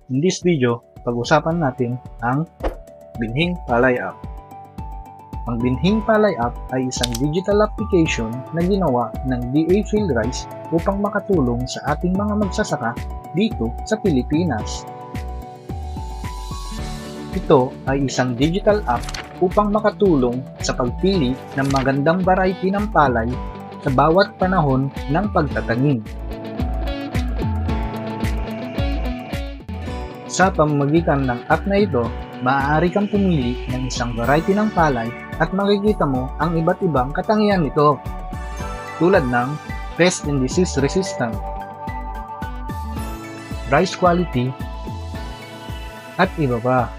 In this video, pag-usapan natin ang Binhing Palay App. Ang Binhing Palay App ay isang digital application na ginawa ng DA PhilRice upang makatulong sa ating mga magsasaka dito sa Pilipinas. Ito ay isang digital app upang makatulong sa pagpili ng magandang variety ng palay sa bawat panahon ng pagtatanim. Sa pamamagitan ng app na ito, maaari kang pumili ng isang variety ng palay at makikita mo ang iba't ibang katangian nito, tulad ng pest and disease resistant, rice quality, at iba pa.